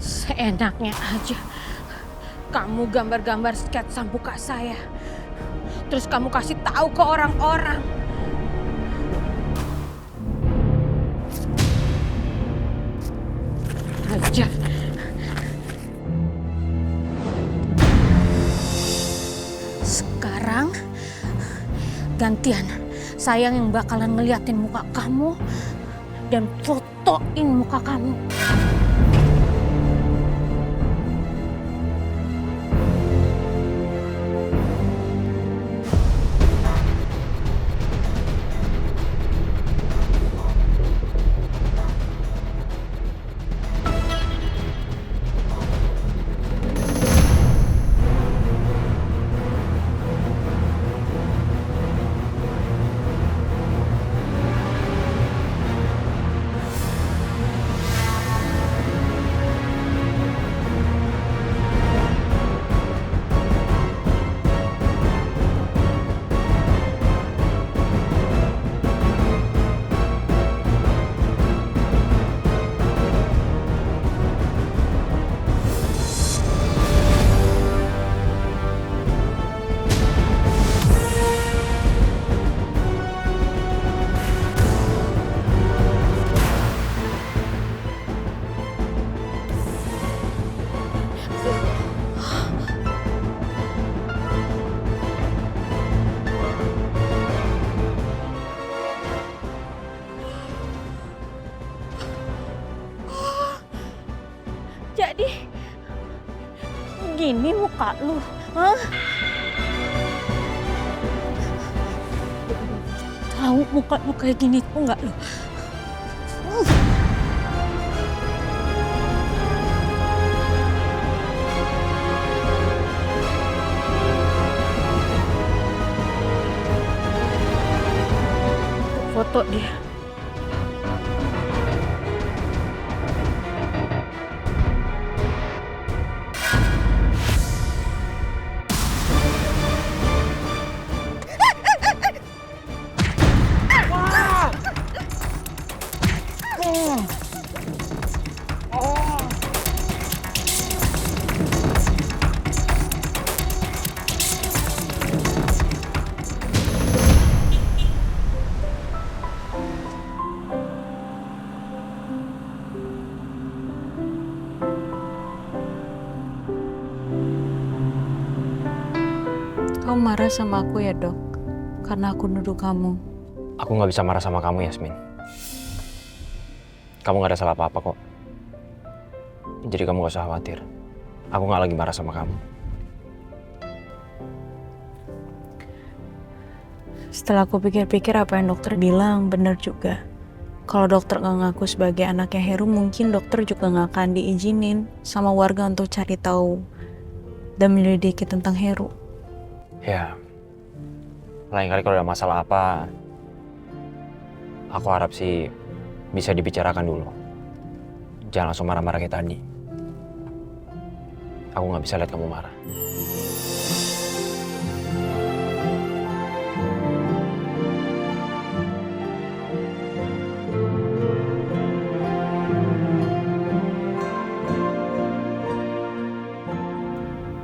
Seenaknya aja. Kamu gambar-gambar sketsa muka saya. Terus kamu kasih tahu ke orang-orang. Aja. Sekarang gantian saya yang bakalan ngeliatin muka kamu dan fotoin muka kamu. Jadi gini muka lu, hah? Tahu muka lu kayak gini tuh nggak lu? Foto dia. Kamu marah sama aku ya, Dok? Karena aku nuduh kamu. Aku nggak bisa marah sama kamu, Yasmin. Kamu nggak ada salah apa-apa kok. Jadi kamu gak usah khawatir. Aku nggak lagi marah sama kamu. Setelah aku pikir-pikir apa yang dokter bilang benar juga. Kalau dokter nggak ngaku sebagai anaknya Heru, mungkin dokter juga nggak akan diizinin sama warga untuk cari tahu dan menyelidiki tentang Heru. Ya, lain kali kalau ada masalah apa, aku harap sih bisa dibicarakan dulu. Jangan langsung marah-marah kayak tadi. Aku nggak bisa lihat kamu marah.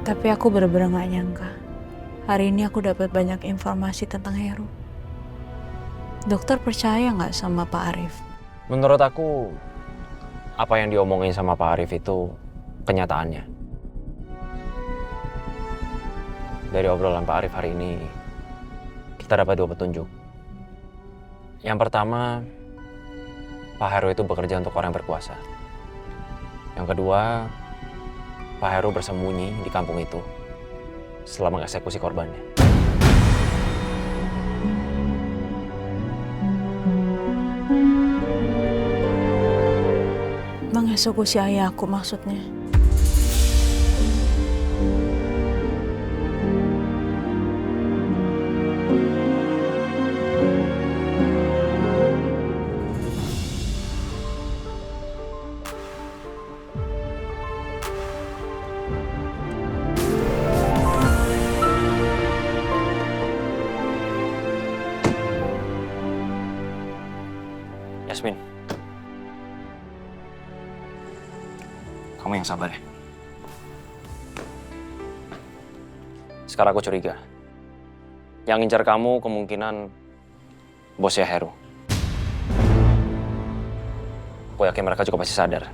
Tapi aku benar-benar nggak nyangka. Hari ini aku dapat banyak informasi tentang Heru. Dokter percaya nggak sama Pak Arif? Menurut aku, apa yang diomongin sama Pak Arif itu kenyataannya. Dari obrolan Pak Arif hari ini, kita dapat 2 petunjuk. Yang pertama, Pak Heru itu bekerja untuk orang yang berkuasa. Yang kedua, Pak Heru bersembunyi di kampung itu setelah mengeksekusi korbannya. Mengeksekusi ayahku maksudnya. Yasmin, Kamu yang sabar ya. Sekarang aku curiga. Yang ngincar kamu kemungkinan bosnya Heru. Aku yakin mereka juga pasti sadar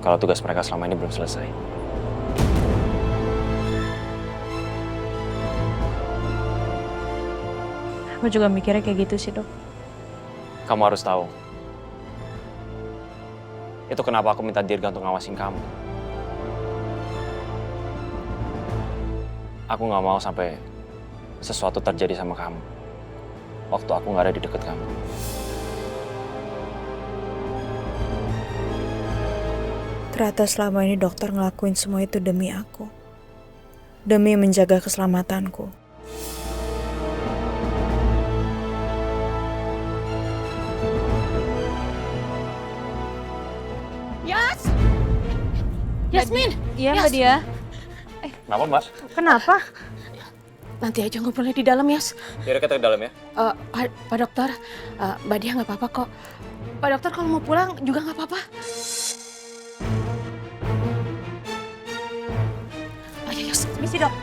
kalau tugas mereka selama ini belum selesai. Aku juga mikirnya kayak gitu sih, Dok. Kamu harus tahu. Itu kenapa aku minta Dirga untuk ngawasin kamu. Aku nggak mau sampai sesuatu terjadi sama kamu waktu aku nggak ada di dekat kamu. Ternyata selama ini dokter ngelakuin semua itu demi aku. Demi menjaga keselamatanku. Yas! Yasmin! Iya, Yas. Mbak Dia. Kenapa, Mbak? Kenapa? Nanti aja ngobrolnya di dalam, Yas. Yaudah kita ke dalam ya. Pak dokter, Mbak Dia nggak apa-apa kok. Pak dokter kalau mau pulang juga nggak apa-apa. Ayo, Yas. Misi, Dok.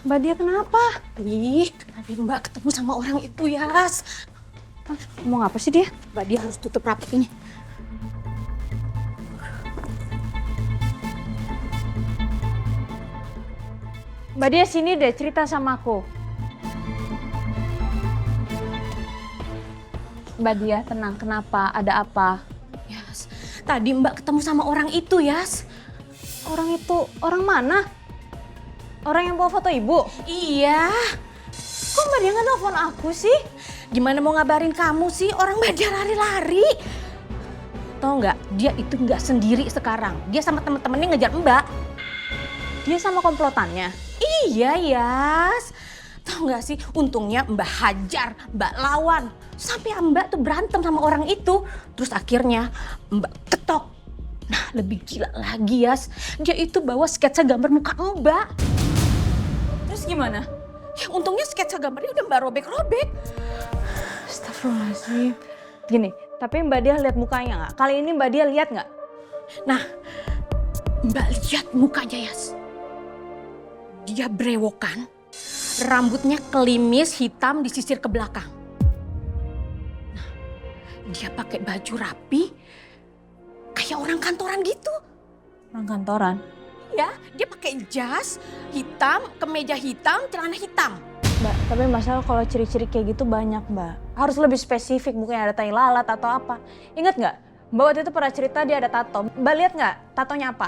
Mbak Dia kenapa? Ih, tadi Mbak ketemu sama orang itu, Yas. Ngomong apa sih dia? Mbak Dia harus tutup rapat ini. Mbak Dia sini deh cerita sama aku. Mbak Dia tenang, kenapa? Ada apa? Yas, tadi Mbak ketemu sama orang itu, Yas. Orang itu, orang mana? Orang yang bawa foto ibu? Iya. Kok Mbak Dia nggak nelfon aku sih? Gimana mau ngabarin kamu sih? Orang Mbak Dia lari-lari. Tahu nggak? Dia itu nggak sendiri sekarang. Dia sama temen-temennya ngejar Mbak. Dia sama komplotannya? Iya, Yas. Tahu nggak sih? Untungnya Mbak hajar, Mbak lawan. Sampai Mbak tuh berantem sama orang itu. Terus akhirnya Mbak ketok. Nah, lebih gila lagi, Yas. Dia itu bawa sketsa gambar muka Mbak. Terus gimana? Ya untungnya sketsa gambarnya udah Mbak robek-robek. Astagfirullahaladzim. Gini, tapi Mbak Dia lihat mukanya nggak? Kali ini Mbak Dia lihat nggak? Nah, Mbak lihat mukanya, Yas. Dia brewokan, rambutnya kelimis hitam disisir ke belakang. Nah, dia pakai baju rapi, kayak orang kantoran gitu. Orang kantoran? Ya, dia pakai jas hitam, kemeja hitam, celana hitam. Mbak, tapi masalah kalau ciri-ciri kayak gitu banyak, Mbak. Harus lebih spesifik, mungkin ada tai lalat atau apa. Ingat nggak? Mbak waktu itu pernah cerita dia ada tato. Mbak lihat nggak tatonya apa?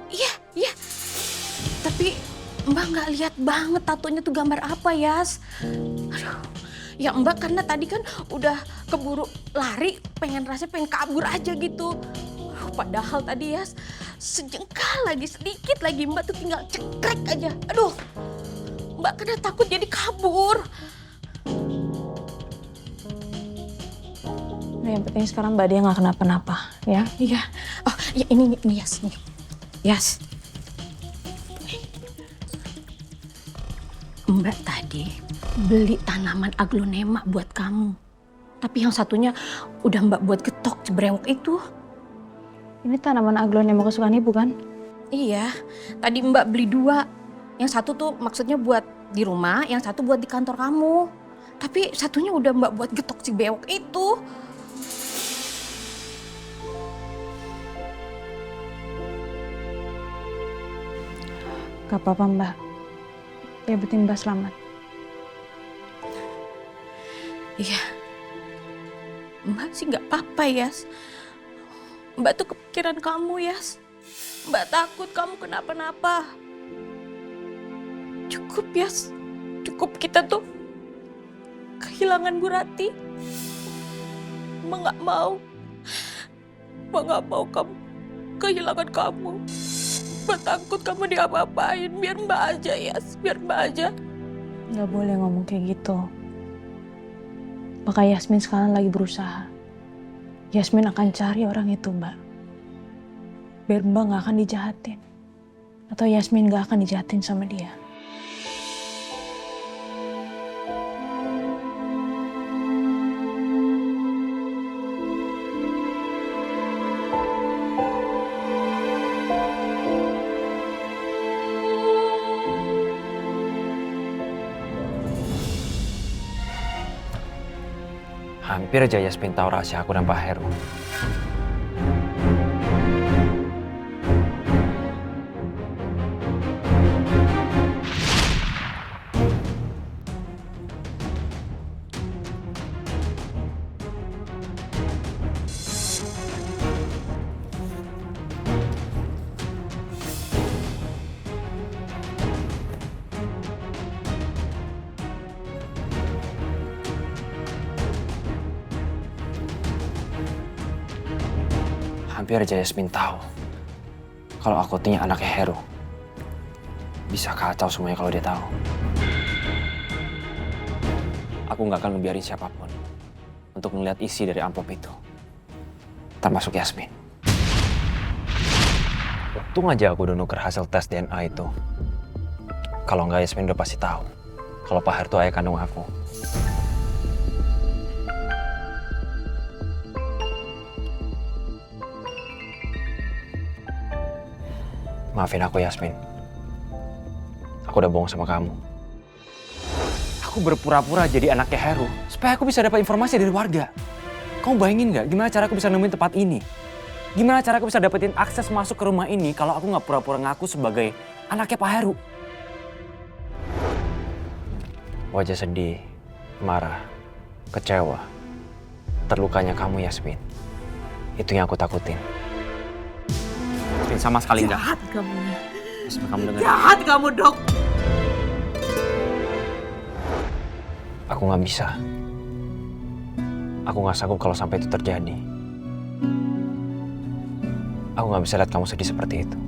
Iya, iya. Tapi Mbak nggak lihat banget tatonya tuh gambar apa, Yas. Aduh, ya Mbak karena tadi kan udah keburu lari, pengen kabur aja gitu. Padahal tadi, Yas, sejengkal lagi, sedikit lagi Mbak tuh tinggal cekrek aja. Aduh, Mbak kena takut jadi kabur. Nah, yang penting sekarang Mbak Dia nggak kenapa-napa, ya? Iya. Oh, ya ini Yas, nih. Yas. Mbak tadi beli tanaman aglonema buat kamu. Tapi yang satunya udah Mbak buat getok cebrewok itu. Ini tanaman aglonema kesukaan ibu kan? Iya, tadi Mbak beli 2. Yang satu tuh maksudnya buat di rumah, yang satu buat di kantor kamu. Tapi satunya udah Mbak buat getok si bewok itu. Gak apa-apa, Mbak. Yang penting Mbak selamat. Iya, Mbak sih nggak apa-apa, Yas. Mbak tuh kepikiran kamu, Yas. Mbak takut kamu kenapa-napa. Cukup, Yas. Cukup kita tuh kehilangan Bu Rati. Mbak nggak mau. Mbak nggak mau kamu kehilangan kamu. Mbak takut kamu diapa-apain. Biar Mbak aja, Yas. Biar Mbak aja. Gak boleh ngomong kayak gitu. Maka Yasmin sekarang lagi berusaha. Yasmin akan cari orang itu, Mbak. Biar Mbak gak akan dijahatin. Atau Yasmin gak akan dijahatin sama dia. Hampir aja Yasmin tahu rahasia aku dan Pak Heru. Hampir aja Yasmin tahu kalau aku tuh anaknya Heru. Bisa kacau semuanya kalau dia tahu. Aku nggak akan ngebiarin siapapun untuk melihat isi dari amplop itu, termasuk Yasmin. Untung aja aku udah nuker hasil tes DNA itu. Kalau nggak, Yasmin udah pasti tahu kalau Pak Heru tuh ayah kandung aku. Maafin aku, Yasmin. Aku udah bohong sama kamu. Aku berpura-pura jadi anaknya Heru supaya aku bisa dapat informasi dari warga. Kamu bayangin nggak gimana cara aku bisa nemuin tempat ini? Gimana cara aku bisa dapetin akses masuk ke rumah ini kalau aku nggak pura-pura ngaku sebagai anaknya Pak Heru? Wajah sedih, marah, kecewa, terlukanya kamu, Yasmin. Itu yang aku takutin. Sama sekali enggak. Jahat kamu. Yasmin, kamu dengar. Jahat kamu, Dok. Aku nggak bisa. Aku nggak sanggup kalau sampai itu terjadi. Aku nggak bisa lihat kamu sedih seperti itu.